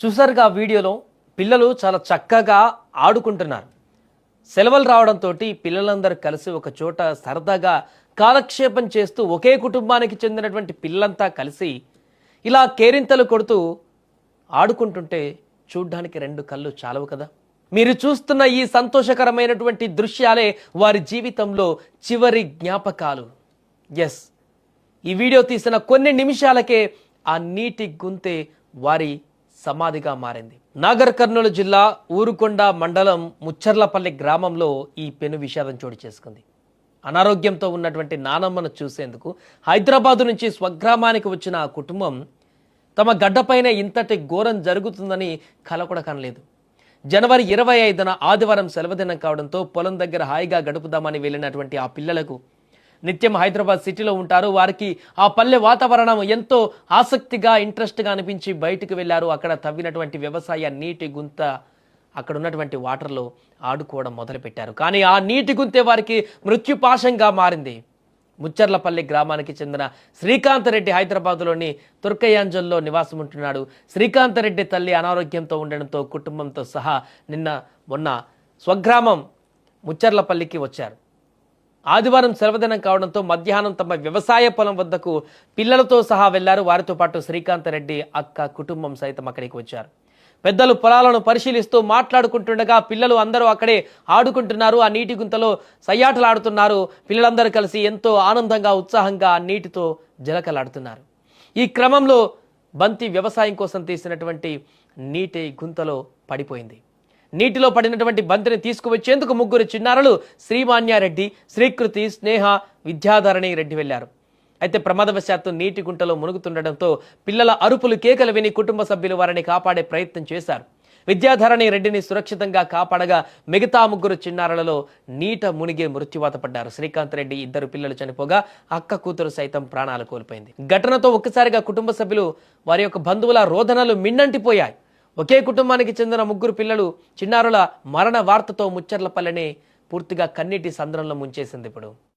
చూసారుగా ఆ వీడియోలో పిల్లలు చాలా చక్కగా ఆడుకుంటున్నారు. సెలవులు రావడంతో పిల్లలందరూ కలిసి ఒక చోట సరదాగా కాలక్షేపం చేస్తూ ఒకే కుటుంబానికి చెందినటువంటి పిల్లలంతా కలిసి ఇలా కేరింతలు కొడుతూ ఆడుకుంటుంటే చూడ్డానికి రెండు కళ్ళు చాలవు కదా. మీరు చూస్తున్న ఈ సంతోషకరమైనటువంటి దృశ్యాలే వారి జీవితంలో చివరి జ్ఞాపకాలు. ఎస్, ఈ వీడియో తీసిన కొన్ని నిమిషాలకే ఆ నీటి గుంతే వారి సమాధిగా మారింది. నాగర్ కర్నూలు జిల్లా ఊరుకొండ మండలం ముచ్చర్లపల్లి గ్రామంలో ఈ పెను విషాదం చోటు చేసుకుంది. అనారోగ్యంతో ఉన్నటువంటి నానమ్మను చూసేందుకు హైదరాబాదు నుంచి స్వగ్రామానికి వచ్చిన ఆ కుటుంబం తమ గడ్డపైన ఇంతటి ఘోరం జరుగుతుందని కల కూడా కనలేదు. జనవరి 25న ఆదివారం సెలవుదినం కావడంతో పొలం దగ్గర హాయిగా గడుపుదామని వెళ్ళినటువంటి ఆ పిల్లలకు నిత్యం హైదరాబాద్ సిటీలో ఉంటారు. వారికి ఆ పల్లె వాతావరణం ఎంతో ఆసక్తిగా ఇంట్రెస్ట్గా అనిపించి బయటకు వెళ్ళారు. అక్కడ తవ్వినటువంటి వ్యవసాయ నీటి గుంత అక్కడ ఉన్నటువంటి వాటర్లో ఆడుకోవడం మొదలుపెట్టారు. కానీ ఆ నీటి గుంతే వారికి మృత్యుపాశంగా మారింది. ముచ్చర్లపల్లి గ్రామానికి చెందిన శ్రీకాంత్ రెడ్డి హైదరాబాద్లోని తుర్కయాంజల్లో నివాసం ఉంటున్నాడు. శ్రీకాంత్ రెడ్డి తల్లి అనారోగ్యంతో ఉండడంతో కుటుంబంతో సహా మొన్న స్వగ్రామం ముచ్చర్లపల్లికి వచ్చారు. ఆదివారం సెలవుదినం కావడంతో మధ్యాహ్నం తమ వ్యవసాయ పొలం వద్దకు పిల్లలతో సహా వెళ్లారు. వారితో పాటు శ్రీకాంత్ రెడ్డి అక్క కుటుంబం సైతం అక్కడికి వచ్చారు. పెద్దలు పొలాలను పరిశీలిస్తూ మాట్లాడుకుంటుండగా పిల్లలు అందరూ అక్కడే ఆడుకుంటున్నారు. ఆ నీటి గుంతలో సయ్యాటలాడుతున్నారు. పిల్లలందరూ కలిసి ఎంతో ఆనందంగా ఉత్సాహంగా ఆ నీటితో జలకలాడుతున్నారు. ఈ క్రమంలో బంతి వ్యవసాయం కోసం తీసినటువంటి నీటి గుంతలో పడిపోయింది. నీటిలో పడినటువంటి బంతిని తీసుకువచ్చేందుకు ముగ్గురు చిన్నారులు శ్రీమాన్యారెడ్డి, శ్రీకృతి, స్నేహ, విద్యాధరణి రెడ్డి వెళ్లారు. అయితే ప్రమాదవశాత్తు నీటి గుంటలో మునుగుతుండటంతో పిల్లల అరుపులు, కేకలు విని కుటుంబ సభ్యులు వారిని కాపాడే ప్రయత్నం చేశారు. విద్యాధరణి రెడ్డిని సురక్షితంగా కాపాడగా మిగతా ముగ్గురు చిన్నారులలో నీట మునిగి మృత్యువాత పడ్డారు. శ్రీకాంత్ రెడ్డి ఇద్దరు పిల్లలు చనిపోగా అక్క కూతురు సైతం ప్రాణాలు కోల్పోయింది. ఘటనతో ఒక్కసారిగా కుటుంబ సభ్యులు వారి యొక్క బంధువుల రోదనలు మిన్నంటిపోయాయి. ఒకే కుటుంబానికి చెందిన ముగ్గురు పిల్లలు చిన్నారుల మరణ వార్తతో ముచ్చర్లపల్లెని పూర్తిగా కన్నీటి సంద్రంలో ముంచేసింది. ఇప్పుడు